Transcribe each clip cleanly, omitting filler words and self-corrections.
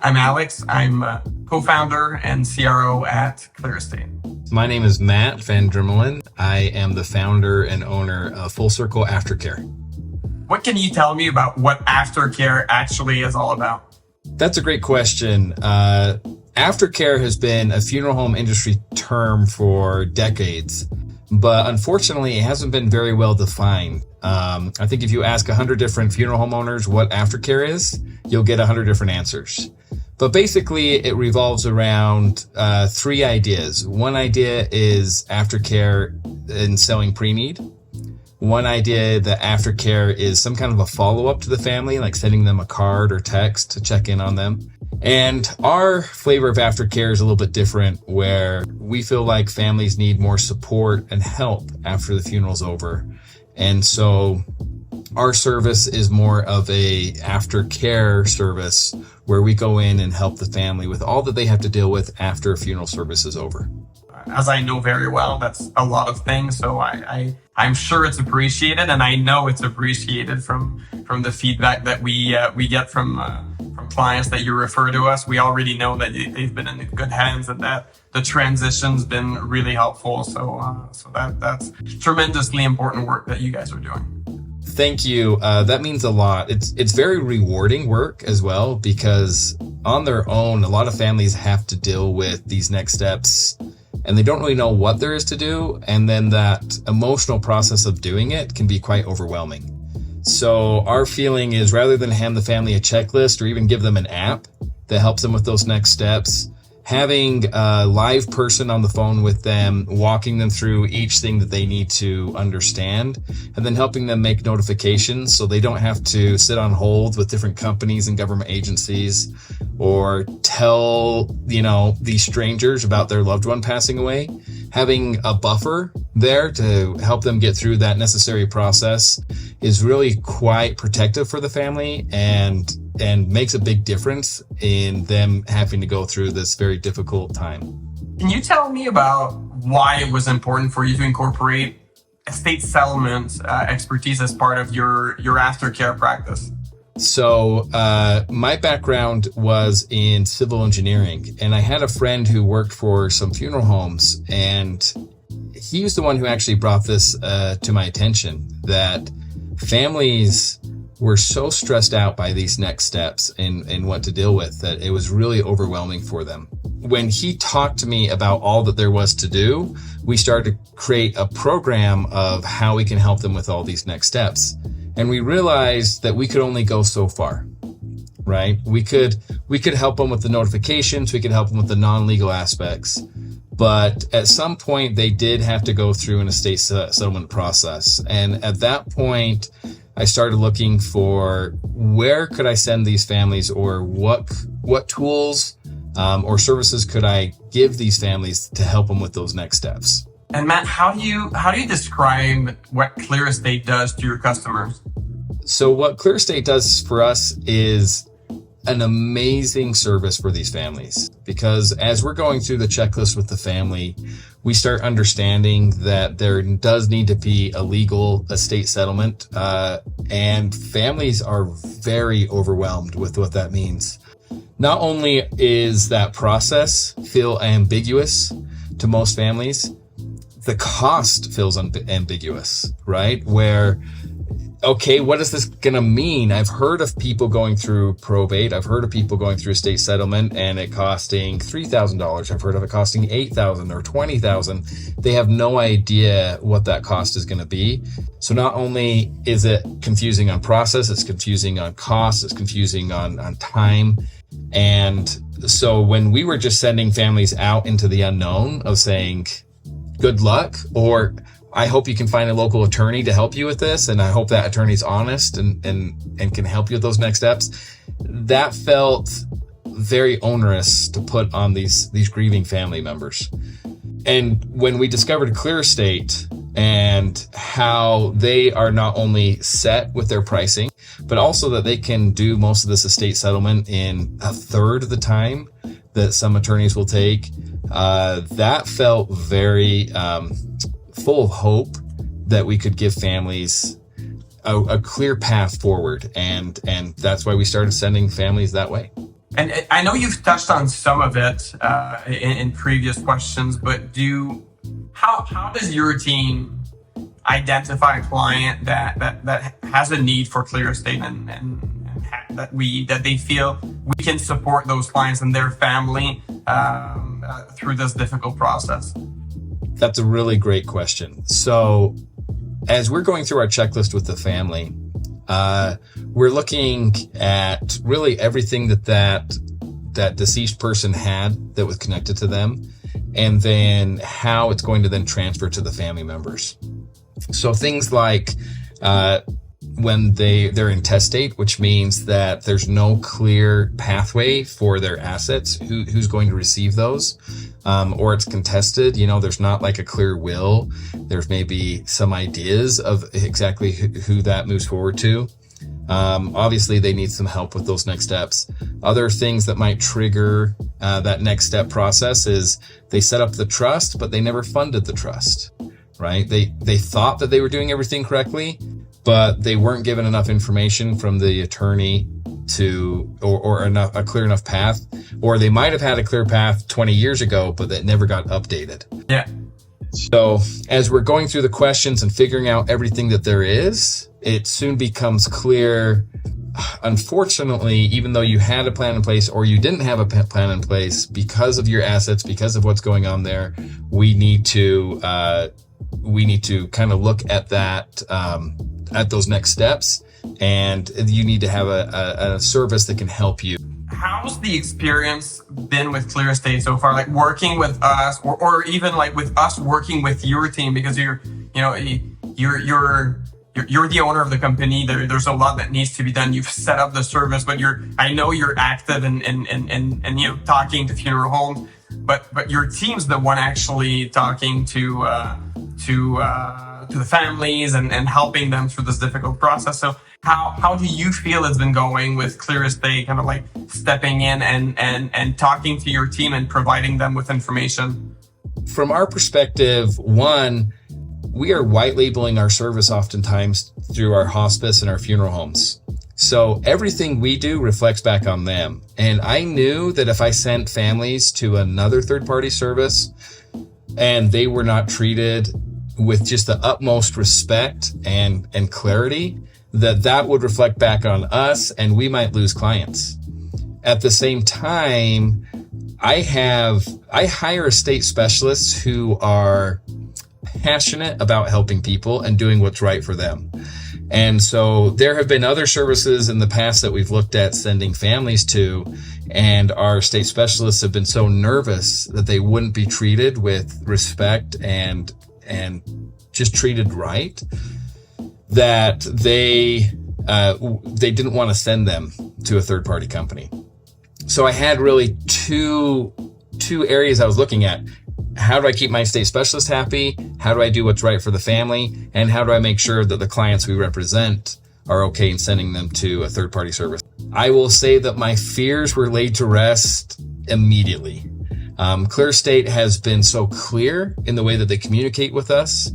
I'm Alex. I'm a co-founder and CRO at ClearEstate. My name is Matt Van Drimmelen. I am the founder and owner of Full Circle Aftercare. What can you tell me about what Aftercare actually is all about? That's a great question. Aftercare has been a funeral home industry term for decades, but unfortunately it hasn't been very well defined. I think if you ask 100 different funeral home owners what Aftercare is, you'll get 100 different answers. But basically it revolves around three ideas. One idea is Aftercare in selling pre-need. One idea that Aftercare is some kind of a follow-up to the family, like sending them a card or text to check in on them. And our flavor of Aftercare is a little bit different, where we feel like families need more support and help after the funeral's over. And so our service is more of a aftercare service where we go in and help the family with all that they have to deal with after a funeral service is over. As I know very well, that's a lot of things. So I'm sure it's appreciated, and I know it's appreciated from the feedback that we get from clients that you refer to us. We already know that they've been in good hands and that the transition's been really helpful. So that's tremendously important work that you guys are doing. Thank you. That means a lot. It's very rewarding work as well, because on their own, a lot of families have to deal with these next steps and they don't really know what there is to do. And then that emotional process of doing it can be quite overwhelming. So our feeling is, rather than hand the family a checklist or even give them an app that helps them with those next steps, having a live person on the phone with them, walking them through each thing that they need to understand, and then helping them make notifications so they don't have to sit on hold with different companies and government agencies or tell, these strangers about their loved one passing away. Having a buffer there to help them get through that necessary process is really quite protective for the family and makes a big difference in them having to go through this very difficult time. Can you tell me about why it was important for you to incorporate estate settlement expertise as part of your aftercare practice? So my background was in civil engineering, and I had a friend who worked for some funeral homes, and he was the one who actually brought this to my attention, that families were so stressed out by these next steps and what to deal with that it was really overwhelming for them. When he talked to me about all that there was to do, we started to create a program of how we can help them with all these next steps. And we realized that we could only go so far, right? We could help them with the notifications, we could help them with the non-legal aspects, but at some point they did have to go through an estate settlement process. And at that point, I started looking for where could I send these families, or what tools or services could I give these families to help them with those next steps. And Matt, how do you describe what ClearEstate does to your customers? So what ClearEstate does for us is an amazing service for these families, because as we're going through the checklist with the family, we start understanding that there does need to be a legal estate settlement, and families are very overwhelmed with what that means. Not only is that process feel ambiguous to most families, the cost feels ambiguous, right? Where, okay, what is this gonna mean? I've heard of people going through probate. I've heard of people going through estate settlement and it costing $3,000. I've heard of it costing $8,000 or $20,000. They have no idea what that cost is gonna be. So not only is it confusing on process, it's confusing on cost, it's confusing on time. And so when we were just sending families out into the unknown of saying, good luck, or I hope you can find a local attorney to help you with this, and I hope that attorney's honest and can help you with those next steps, that felt very onerous to put on these grieving family members. And when we discovered ClearEstate and how they are not only set with their pricing, but also that they can do most of this estate settlement in a third of the time that some attorneys will take, that felt very full of hope that we could give families a clear path forward. And that's why we started sending families that way. And I know you've touched on some of it in previous questions, but how does your team identify a client that has a need for ClearEstate and that they feel we can support those clients and their family through this difficult process? That's a really great question. So as we're going through our checklist with the family, we're looking at really everything that deceased person had that was connected to them, and then how it's going to then transfer to the family members. So things like when they're intestate, which means that there's no clear pathway for their assets, who's going to receive those, or it's contested, there's not like a clear will. There's maybe some ideas of exactly who that moves forward to. Obviously they need some help with those next steps. Other things that might trigger that next step process is they set up the trust, but they never funded the trust, right? They thought that they were doing everything correctly, but they weren't given enough information from the attorney or a clear enough path, or they might have had a clear path 20 years ago, but that never got updated. Yeah. So as we're going through the questions and figuring out everything that there is, it soon becomes clear, unfortunately, even though you had a plan in place or you didn't have a plan in place, because of your assets, because of what's going on there, we need to kind of look at that, at those next steps, and you need to have a service that can help you. How's the experience been with ClearEstate so far? Like working with us, or even like with us working with your team, because you're the owner of the company. There's a lot that needs to be done. You've set up the service, but I know you're active and talking to funeral homes, but your team's the one actually talking to the families and helping them through this difficult process. So how do you feel it's been going with ClearEstate, kind of like stepping in and talking to your team and providing them with information? From our perspective, one, we are white labeling our service oftentimes through our hospice and our funeral homes. So everything we do reflects back on them. And I knew that if I sent families to another third-party service and they were not treated with just the utmost respect and clarity, that would reflect back on us and we might lose clients. At the same time, I hire estate specialists who are passionate about helping people and doing what's right for them. And so there have been other services in the past that we've looked at sending families to, and our estate specialists have been so nervous that they wouldn't be treated with respect and just treated right, that they didn't want to send them to a third-party company. So I had really two areas I was looking at. How do I keep my estate specialist happy? How do I do what's right for the family? And how do I make sure that the clients we represent are okay in sending them to a third-party service? I will say that my fears were laid to rest immediately. ClearEstate has been so clear in the way that they communicate with us.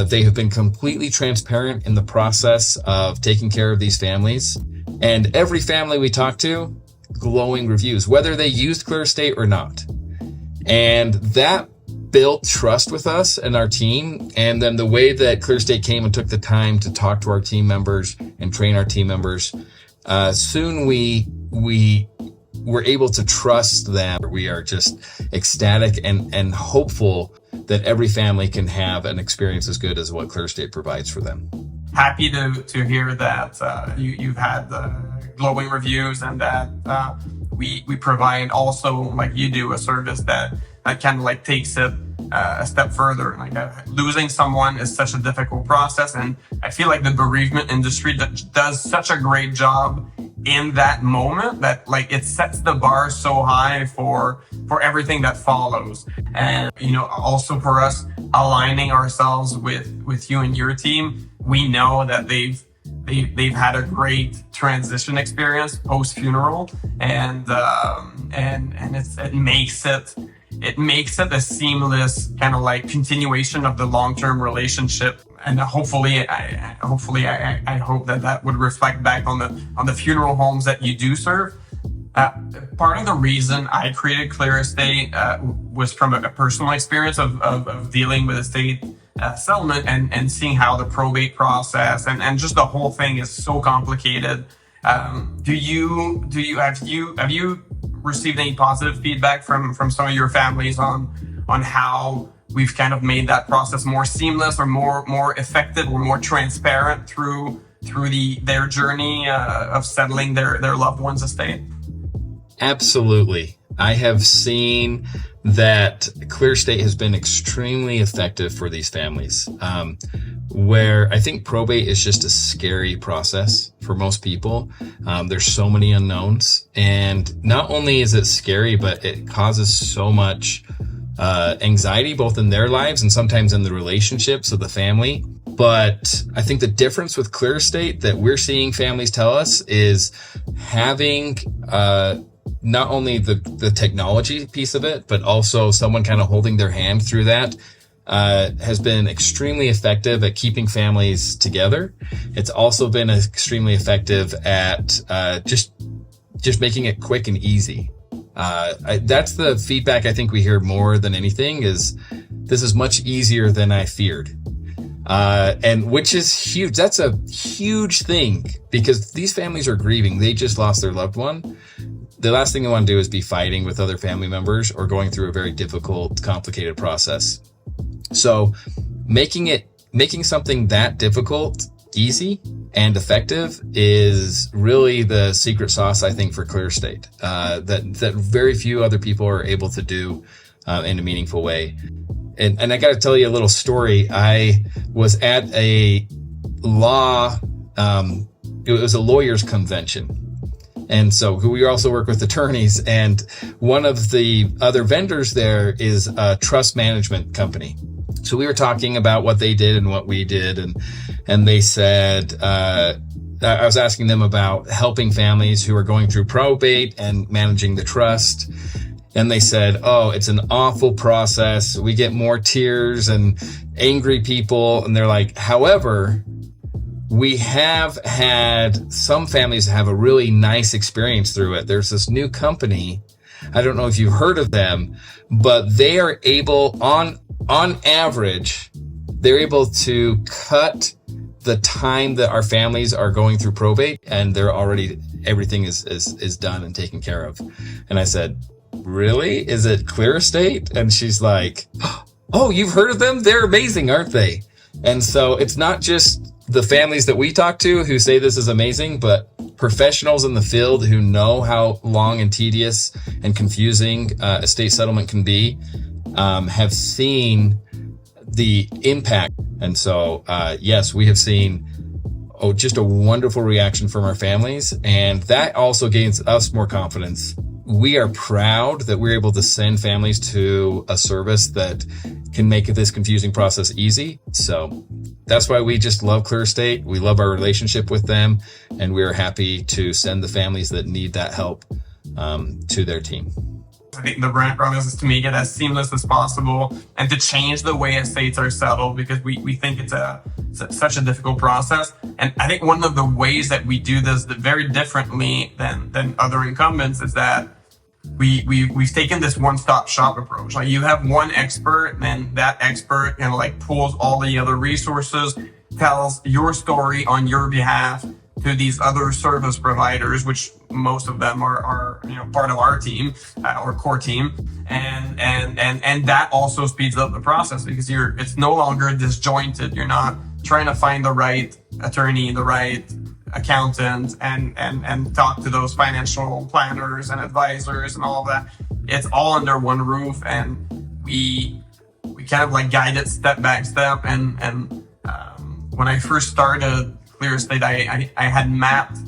They have been completely transparent in the process of taking care of these families. And every family we talk to, glowing reviews, whether they used ClearEstate or not. And that built trust with us and our team. And then the way that ClearEstate came and took the time to talk to our team members and train our team members, soon we were able to trust them. We are just ecstatic and hopeful that every family can have an experience as good as what ClearEstate provides for them. Happy to hear that you've had glowing reviews, and that we provide also, like you do, a service that kind of like takes it a step further. Like losing someone is such a difficult process, and I feel like the bereavement industry does such a great job in that moment that like it sets the bar so high for everything that follows. And also for us aligning ourselves with you and your team, we know that they've had a great transition experience post funeral, and it makes it a seamless kind of like continuation of the long-term relationship. And hopefully I hope that would reflect back on the funeral homes that you do serve. Uh, Part of the reason I created ClearEstate was from a personal experience of dealing with estate settlement and seeing how the probate process and just the whole thing is so complicated. Have you received any positive feedback from some of your families on how we've kind of made that process more seamless or more effective or more transparent through their journey of settling their loved one's estate? Absolutely. I have seen that ClearEstate has been extremely effective for these families, where I think probate is just a scary process for most people. There's so many unknowns, and not only is it scary, but it causes so much anxiety both in their lives and sometimes in the relationships of the family. But I think the difference with ClearEstate that we're seeing families tell us is having not only the technology piece of it, but also someone kind of holding their hand through that has been extremely effective at keeping families together. It's also been extremely effective at just making it quick and easy. That's the feedback I think we hear more than anything is this is much easier than I feared. And which is huge. That's a huge thing because these families are grieving. They just lost their loved one. The last thing they want to do is be fighting with other family members or going through a very difficult, complicated process. So making something that difficult easy and effective is really the secret sauce, I think, for ClearEstate, that very few other people are able to do in a meaningful way. And I got to tell you a little story. I was at a it was a lawyers convention. And so we also work with attorneys, and one of the other vendors there is a trust management company. So we were talking about what they did and what we did. And they said, I was asking them about helping families who are going through probate and managing the trust. And they said, oh, it's an awful process. We get more tears and angry people. And they're like, however, we have had some families have a really nice experience through it. There's this new company. I don't know if you've heard of them, but they are able on average, they're able to cut the time that our families are going through probate, and they're already, everything is done and taken care of. And I said, really? Is it ClearEstate? And she's like, oh, you've heard of them? They're amazing, aren't they? And so it's not just the families that we talk to who say this is amazing, but professionals in the field who know how long and tedious and confusing estate settlement can be, have seen the impact. And so, yes, we have seen just a wonderful reaction from our families. And that also gains us more confidence. We are proud that we're able to send families to a service that can make this confusing process easy. So that's why we just love ClearEstate. We love our relationship with them, and we are happy to send the families that need that help to their team. I think the brand promise is to make it as seamless as possible and to change the way estates are settled, because we think it's such a difficult process. And I think one of the ways that we do this very differently than other incumbents is that we've taken this one-stop shop approach. Like, you have one expert, and that expert kind of like pulls all the other resources, tells your story on your behalf to these other service providers, which most of them are part of our team, our core team, and that also speeds up the process because it's no longer disjointed. You're not trying to find the right attorney, the right accountant, and talk to those financial planners and advisors and all of that. It's all under one roof, and we kind of like guide it step by step. And when I first started ClearEstate, I had mapped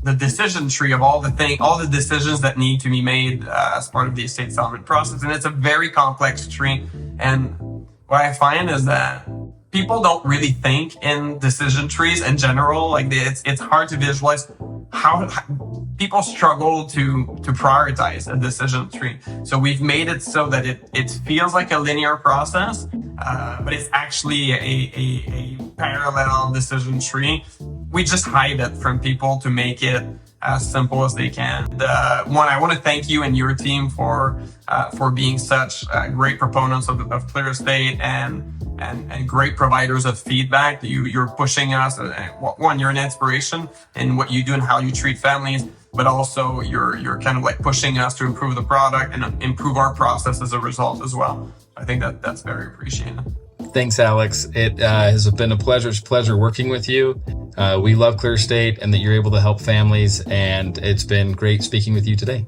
the decision tree of all the decisions that need to be made as part of the estate settlement process, and it's a very complex tree. And what I find is that people don't really think in decision trees in general. Like, it's hard to visualize how people struggle to prioritize a decision tree. So we've made it so that it feels like a linear process, but it's actually a parallel decision tree. We just hide it from people to make it as simple as they can. And, one, I want to thank you and your team for being such great proponents of ClearEstate and great providers of feedback. You're pushing us. One, you're an inspiration in what you do and how you treat families, but also you're kind of like pushing us to improve the product and improve our process as a result as well. I think that's very appreciated. Thanks, Alex. It has been a pleasure. It's a pleasure working with you. We love ClearEstate and that you're able to help families, and it's been great speaking with you today.